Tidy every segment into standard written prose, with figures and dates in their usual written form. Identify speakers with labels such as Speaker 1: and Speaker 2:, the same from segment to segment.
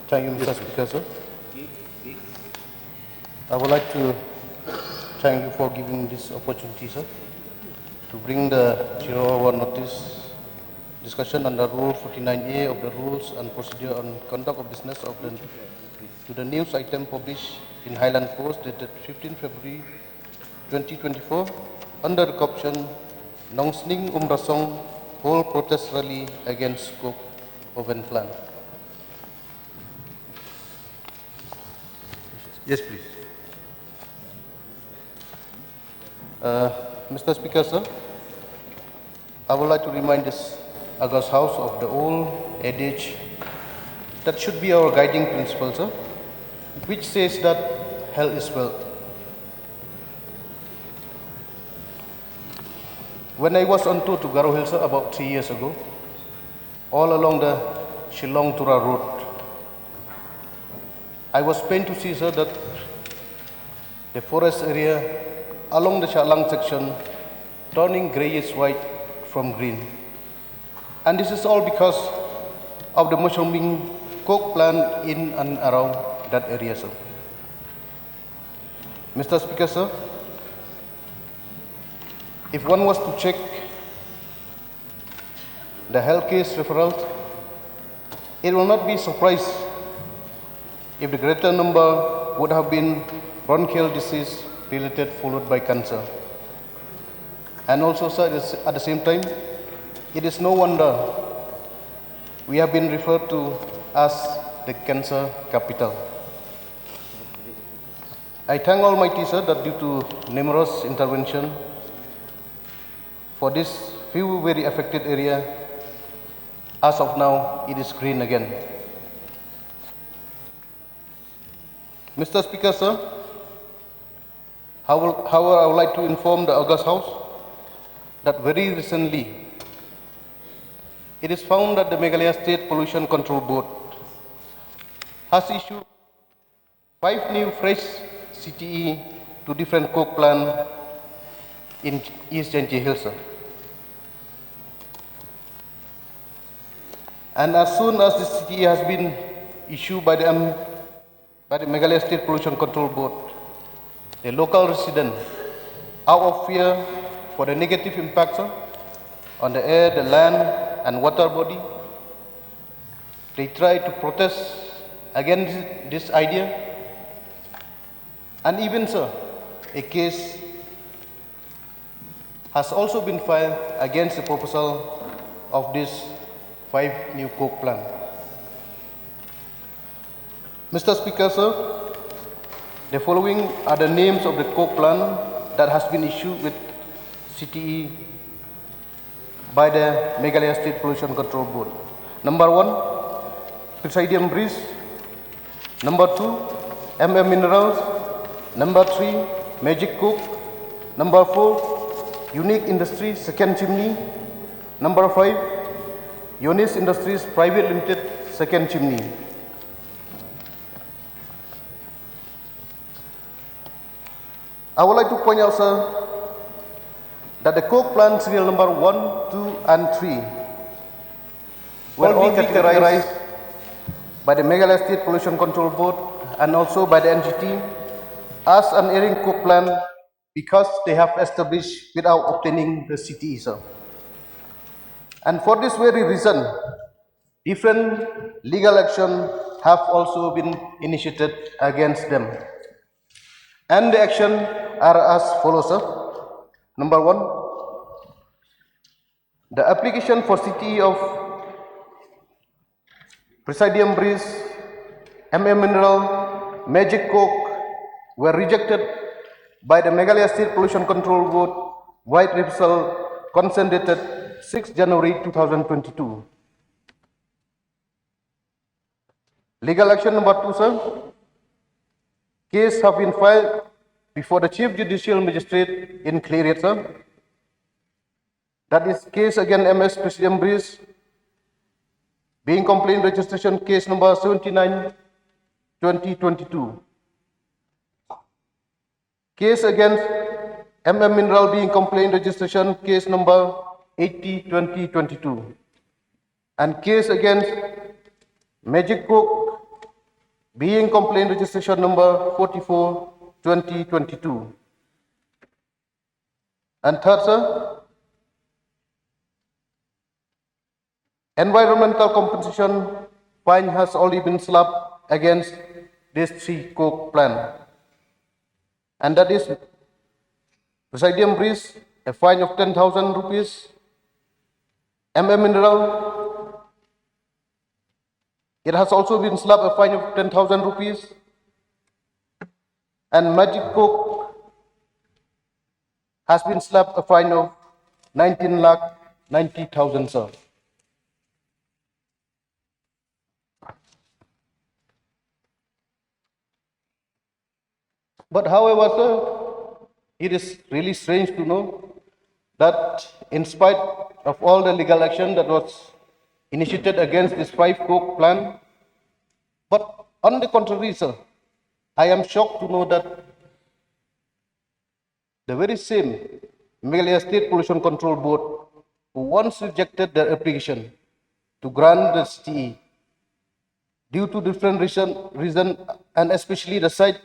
Speaker 1: Thank you, Mr. Speaker, sir. I would like to thank you for giving this opportunity, sir, to bring the 0-hour notice discussion under Rule 49A of the Rules and Procedure on Conduct of Business of the to the news item published in Highland Post dated 15 February 2024 under the caption Nongsning Umrasong Whole Protest Rally Against Coke Oven Plan. Yes, please. Mr. Speaker, sir, I would like to remind this August House of the old adage that should be our guiding principle, sir, which says that health is wealth. When I was on tour to Garo Hill, sir, about 3 years ago, all along the Shillong-Tura road, I was pained to see, sir, that the forest area along the Shalang section turning greyish white from green. And this is all because of the mushrooming coke plant in and around that area, sir. Mr. Speaker, sir, if one was to check the health case referrals, it will not be surprised if the greater number would have been bronchial disease related followed by cancer. And also, sir, at the same time, it is no wonder we have been referred to as the cancer capital. I thank Almighty, sir, that due to numerous interventions for this few very affected area, as of now, it is green again. Mr. Speaker, sir, however, I would like to inform the August House that very recently it is found that the Meghalaya State Pollution Control Board has issued 5 new fresh CTE to different coke plants in East Janji Hills, sir. And as soon as the CTE has been issued by the Meghalaya State Pollution Control Board, the local residents, out of fear for the negative impacts on the air, the land, and water body, they try to protest against this idea. And even, sir, a case has also been filed against the proposal of these 5 new coke plants. Mr. Speaker, sir, the following are the names of the coke plant that has been issued with CTE by the Meghalaya State Pollution Control Board. Number 1, Presidium Breeze. Number 2, Minerals. Number 3, Magic Coke. Number 4, Unique Industries Second Chimney. Number 5, Yonis Industries Private Limited Second Chimney. I would like to point out, sir, that the coke plant serial number 1, 2, and 3 were all categorized by the Meghalaya State Pollution Control Board and also by the NGT as an airing coke plant because they have established without obtaining the CTE, sir. And for this very reason, different legal action have also been initiated against them. And the action are as follows, sir. Number 1, the application for CTE of Presidium Breeze, Mineral, Magic Coke were rejected by the Meghalaya State Pollution Control Board White Reversal consent dated 6 January 2022. Legal action number 2, sir. Case have been filed before the Chief Judicial Magistrate in Clear, sir. That is case against MS Presidium Breeze, being complaint registration case number 79/2022. Case against Mineral being complaint registration case number 80/2022. and case against Magic Cook being complaint registration number 44/2022. And third, sir, environmental compensation fine has already been slapped against this 3 coke plant, and that is Presidium Breeze, a fine of 10,000 rupees, Mineral, it has also been slapped a fine of 10,000 rupees, and Magic Cook has been slapped a fine of 19,90,000, sir. But however, sir, it is really strange to know that in spite of all the legal action that was initiated against this 5 coke plant, but on the contrary, sir, I am shocked to know that the very same Meghalaya State Pollution Control Board who once rejected their application to grant the CTE due to different reason and especially the site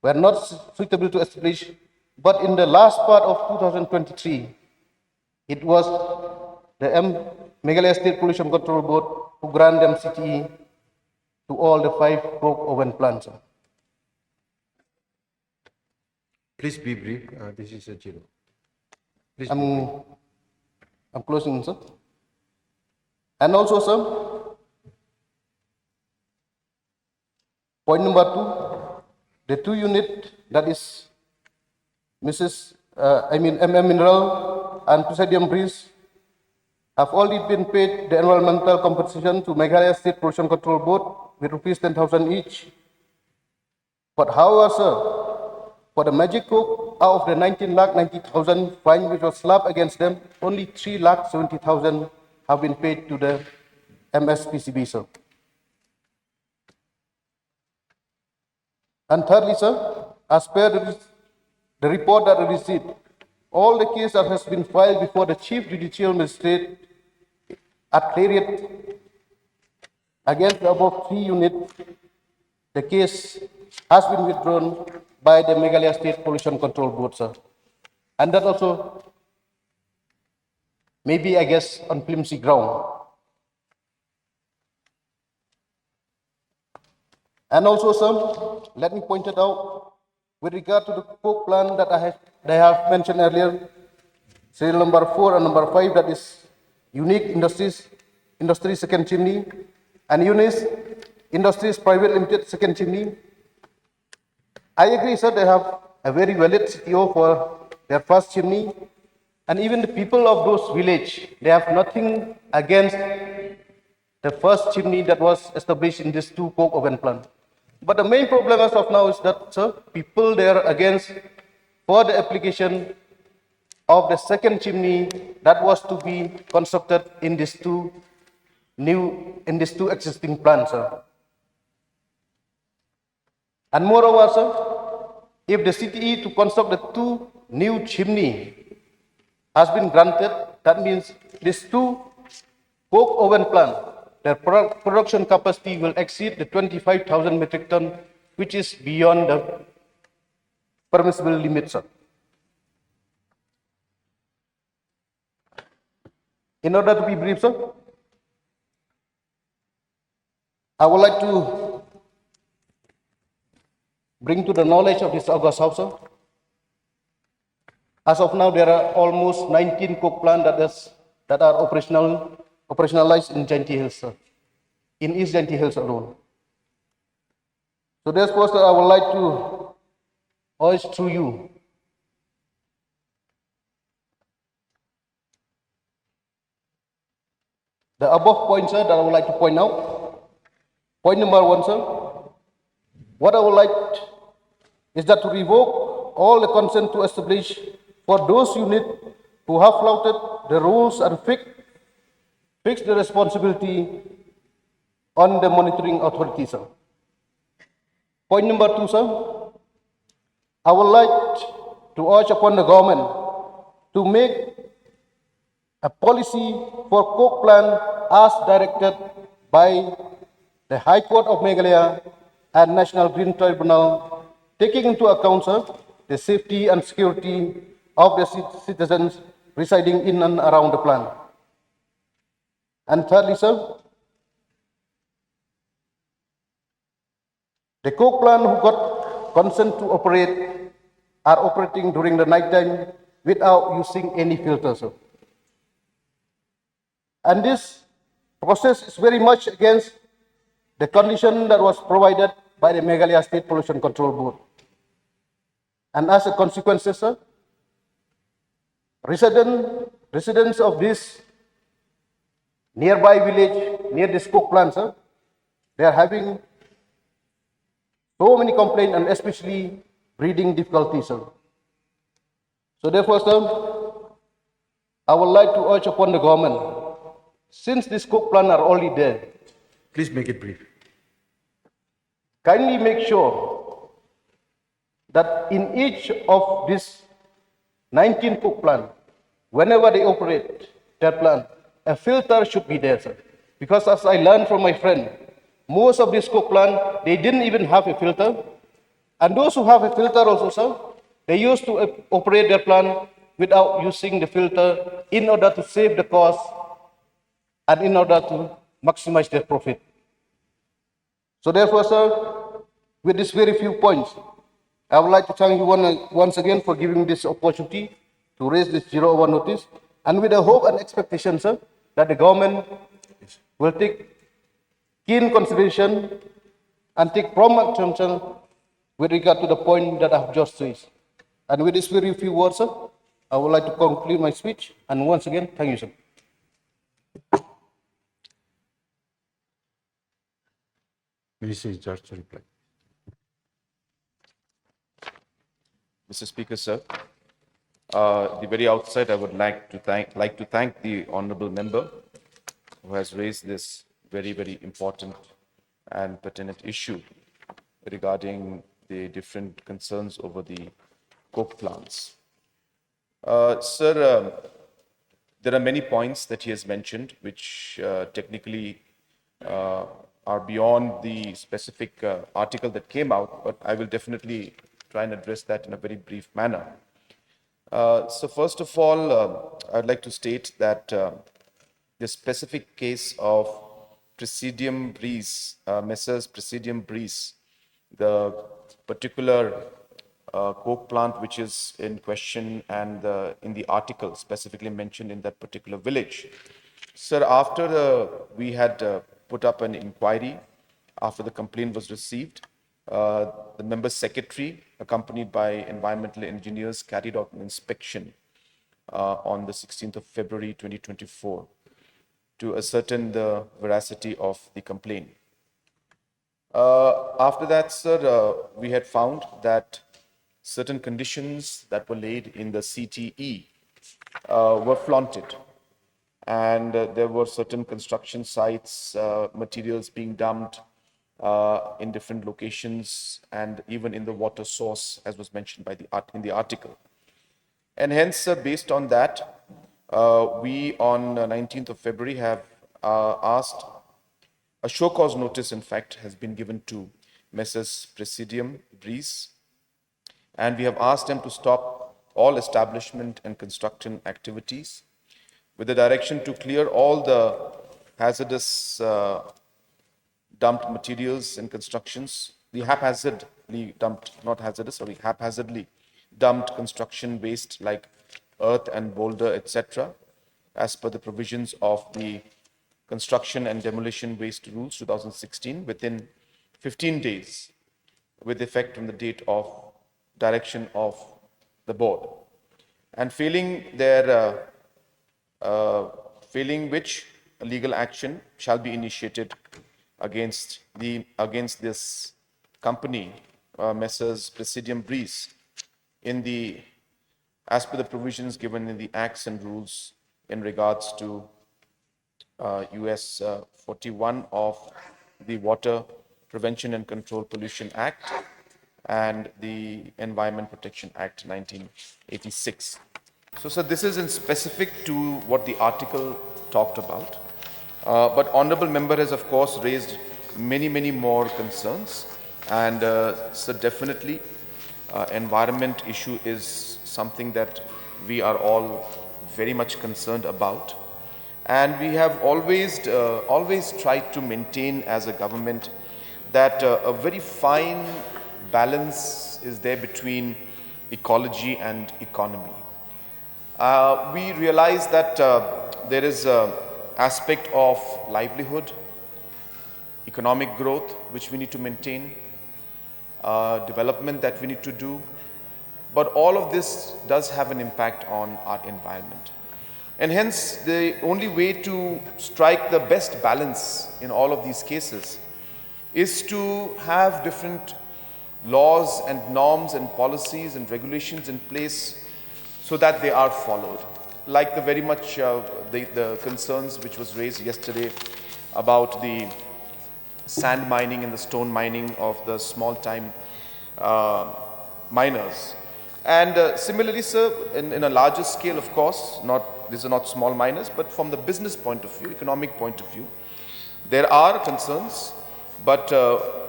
Speaker 1: were not suitable to establish, but in the last part of 2023, it was the Meghalaya State Pollution Control Board who granted them CTE to all the 5 coke oven plants.
Speaker 2: Please be brief. This is a zero. Please
Speaker 1: I'm closing, sir. And also, sir, point number 2, the 2 unit that is Mineral and Presidium Breeze have already been paid the environmental compensation to Meghalaya State Pollution Control Board with rupees 10,000 each. But however, sir, for the Magic Cook, out of the 19,90,000 fine which was slapped against them, only 3,70,000 have been paid to the MSPCB, sir. And thirdly, sir, as per the report that I received, all the cases that has been filed before the Chief Judicial Magistrate at Clariot against the above 3 units, the case has been withdrawn by the Meghalaya State Pollution Control Board, sir. And that also maybe, I guess, on flimsy ground. And also, sir, let me point it out with regard to the coke plant that they have mentioned earlier, serial number 4 and number 5, that is Unique Industries second chimney, and Unis Industries Private Limited second chimney. I agree, sir, they have a very valid CTO for their first chimney, and even the people of those village, they have nothing against the first chimney that was established in this 2 coke oven plant. But the main problem as of now is that, sir, people they are against for the application of the second chimney that was to be constructed in these two existing plants, sir. And moreover, sir, if the CTE to construct the 2 new chimney has been granted, that means these 2 coke oven plant, their production capacity will exceed the 25,000 metric ton, which is beyond the permissible limit, sir. In order to be brief, sir, I would like to bring to the knowledge of this August House, sir. As of now, there are almost 19 coke plants that are operationalized in Jainti Hills, sir, in East Jainti Hills alone. So therefore, sir, I would like to urge through you the above points, sir, that I would like to point out. Point number 1, sir, what I would like is that to revoke all the consent to establish for those units who have flouted the rules and fix the responsibility on the monitoring authority, sir. Point number 2, sir, I would like to urge upon the government to make a policy for coke plant as directed by the High Court of Meghalaya and National Green Tribunal, taking into account, sir, the safety and security of the citizens residing in and around the plant. And thirdly, sir, the coke plant who got consent to operate are operating during the night time without using any filter, sir. And this process is very much against the condition that was provided by the Meghalaya State Pollution Control Board. And as a consequence, sir, residents of this nearby village near this coke plant, sir, they are having so many complaints and especially breathing difficulties, sir. So therefore, sir, I would like to urge upon the government, since this coke plant are already there,
Speaker 2: Please make it brief.
Speaker 1: kindly make sure that in each of these 19 coke plant, whenever they operate their plant, a filter should be there, sir. Because as I learned from my friend, most of these coke plant, they didn't even have a filter. And those who have a filter also, sir, they used to operate their plant without using the filter in order to save the cost and in order to maximize their profit. So therefore, sir, with these very few points, I would like to thank you once again for giving this opportunity to raise this 001 notice, and with the hope and expectation, sir, that the government will take keen consideration and take prompt action with regard to the point that I have just raised. And with these very few words, sir, I would like to conclude my speech. And once again, thank you, sir.
Speaker 2: Minister in charge to reply.
Speaker 3: Mr. Speaker, sir, at the very outset, I would like to thank the honourable member who has raised this very, very important and pertinent issue regarding the different concerns over the coke plants. Sir, there are many points that he has mentioned which technically are beyond the specific article that came out, but I will definitely try and address that in a very brief manner. So first of all, I'd like to state that the specific case of Presidium Breeze, Messrs. Presidium Breeze, the particular coke plant which is in question and in the article specifically mentioned in that particular village. Sir, after we had put up an inquiry, after the complaint was received, the member secretary, accompanied by environmental engineers, carried out an inspection on the 16th of February 2024 to ascertain the veracity of the complaint. After that, sir, we had found that certain conditions that were laid in the CTE were flaunted, and there were certain construction sites, materials being dumped in different locations, and even in the water source, as was mentioned by in the article. And hence, based on that, we on 19th of February have asked a show cause notice, in fact, has been given to Messrs. Presidium Breeze, and we have asked them to stop all establishment and construction activities with the direction to clear all the hazardous dumped materials and constructions, the haphazardly dumped, not hazardous, sorry, haphazardly dumped construction waste like earth and boulder, etc., as per the provisions of the Construction and Demolition Waste Rules 2016 within 15 days with effect from the date of direction of the board. And failing which a legal action shall be initiated against this company, Messrs. Presidium Breeze, as per the provisions given in the acts and rules in regards to US 41 of the Water Prevention and Control Pollution Act and the Environment Protection Act 1986. So, sir, this is in specific to what the article talked about. But honorable member has, of course, raised many more concerns. And so definitely, environment issue is something that we are all very much concerned about. And we have always tried to maintain as a government that a very fine balance is there between ecology and economy. We realize that there is an aspect of livelihood, economic growth, which we need to maintain, development that we need to do, but all of this does have an impact on our environment. And hence, the only way to strike the best balance in all of these cases is to have different laws and norms and policies and regulations in place so that they are followed. Like the very much the concerns which was raised yesterday about the sand mining and the stone mining of the small time miners. And similarly, sir, in a larger scale, of course, these are not small miners, but from the business point of view, economic point of view, there are concerns, but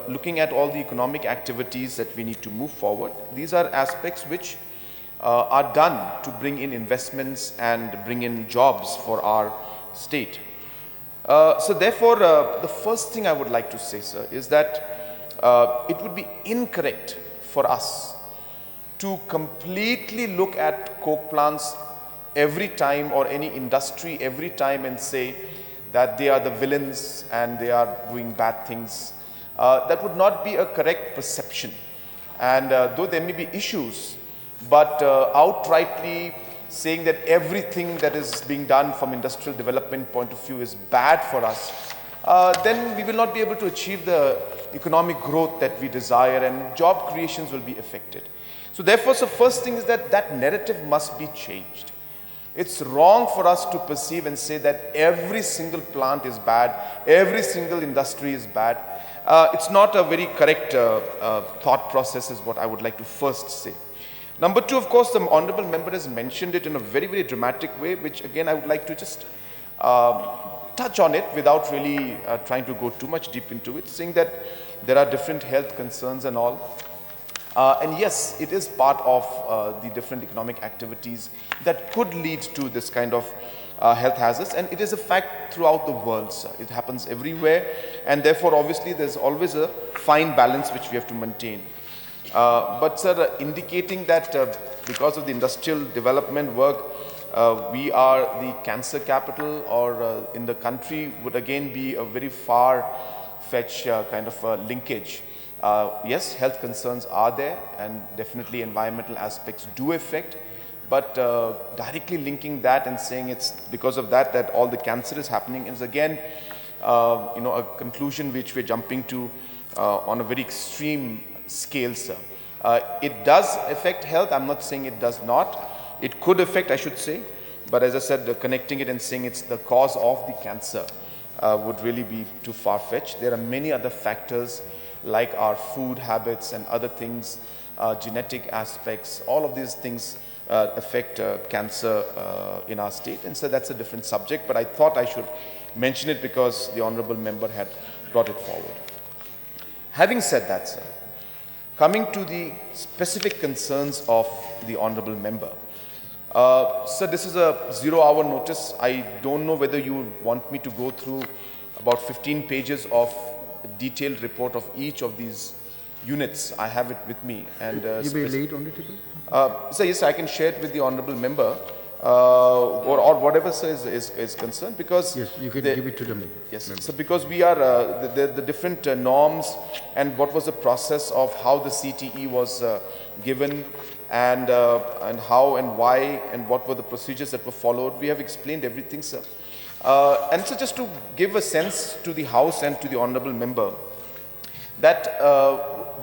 Speaker 3: looking at all the economic activities that we need to move forward, these are aspects which are done to bring in investments and bring in jobs for our state. So therefore, the first thing I would like to say, sir, is that it would be incorrect for us to completely look at coke plants every time, or any industry every time, and say that they are the villains and they are doing bad things. That would not be a correct perception. And though there may be issues, but outrightly saying that everything that is being done from industrial development point of view is bad for us, then we will not be able to achieve the economic growth that we desire, and job creations will be affected. So therefore, the first thing is that that narrative must be changed. It's wrong for us to perceive and say that every single plant is bad, every single industry is bad. It's not a very correct thought process, is what I would like to first say. Number two, of course, the honorable member has mentioned it in a very dramatic way, which again I would like to just touch on it without really trying to go too much deep into it, saying that there are different health concerns and all. And yes, it is part of the different economic activities that could lead to this kind of health hazards, and it is a fact throughout the world, sir. It happens everywhere, and therefore obviously there's always a fine balance which we have to maintain. But sir, indicating that because of the industrial development work, we are the cancer capital or in the country would again be a very far-fetched kind of linkage. Yes, health concerns are there, and definitely environmental aspects do affect, but directly linking that and saying it's because of that that all the cancer is happening is again a conclusion which we're jumping to on a very extreme scale, sir. It does affect health. I'm not saying it does not. It could affect, I should say, but as I said, connecting it and saying it's the cause of the cancer would really be too far-fetched. There are many other factors like our food habits and other things, genetic aspects. All of these things affect cancer in our state, and so that's a different subject, but I thought I should mention it because the honorable member had brought it forward. Having said that, sir, coming to the specific concerns of the honorable member. Sir, this is a 0-hour notice. I don't know whether you want me to go through about 15 pages of a detailed report of each of these units. I have it with me. And
Speaker 2: you may lay it on the table?
Speaker 3: Sir, yes, I can share it with the honorable member. Or whatever, sir, is concerned, because
Speaker 2: yes, you can give it to the member.
Speaker 3: Yes, so because we are the different norms and what was the process of how the CTE was given, and how and why and what were the procedures that were followed. We have explained everything, sir. And so just to give a sense to the House and to the honorable member that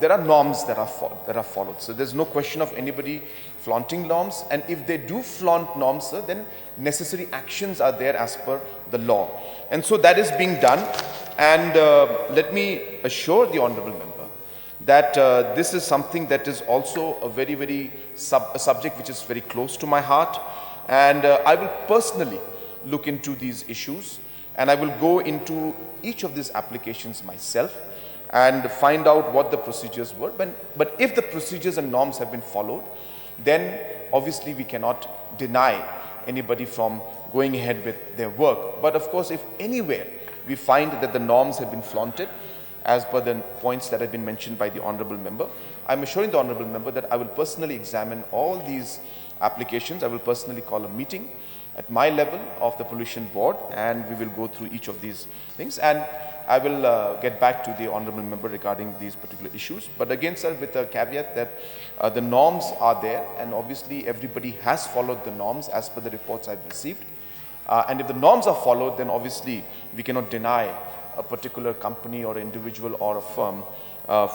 Speaker 3: there are norms that are followed. So there's no question of anybody flaunting norms, and if they do flaunt norms, sir, then necessary actions are there as per the law. And so that is being done, and let me assure the honorable member that this is something that is also a very, very subject which is very close to my heart. And I will personally look into these issues, and I will go into each of these applications myself and find out what the procedures were. But if the procedures and norms have been followed, then obviously we cannot deny anybody from going ahead with their work. But of course, if anywhere we find that the norms have been flaunted, as per the points that have been mentioned by the Honourable Member, I'm assuring the Honourable Member that I will personally examine all these applications. I will personally call a meeting at my level of the Pollution Board, and we will go through each of these things. And I will get back to the Honourable Member regarding these particular issues. But again, sir, with a caveat that the norms are there, and obviously everybody has followed the norms as per the reports I've received. And if the norms are followed, then obviously we cannot deny a particular company or individual or a firm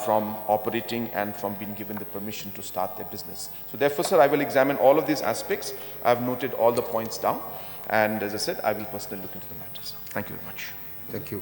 Speaker 3: from operating and from being given the permission to start their business. So therefore, sir, I will examine all of these aspects. I have noted all the points down, and as I said, I will personally look into the matters. Thank you very much.
Speaker 2: Thank you.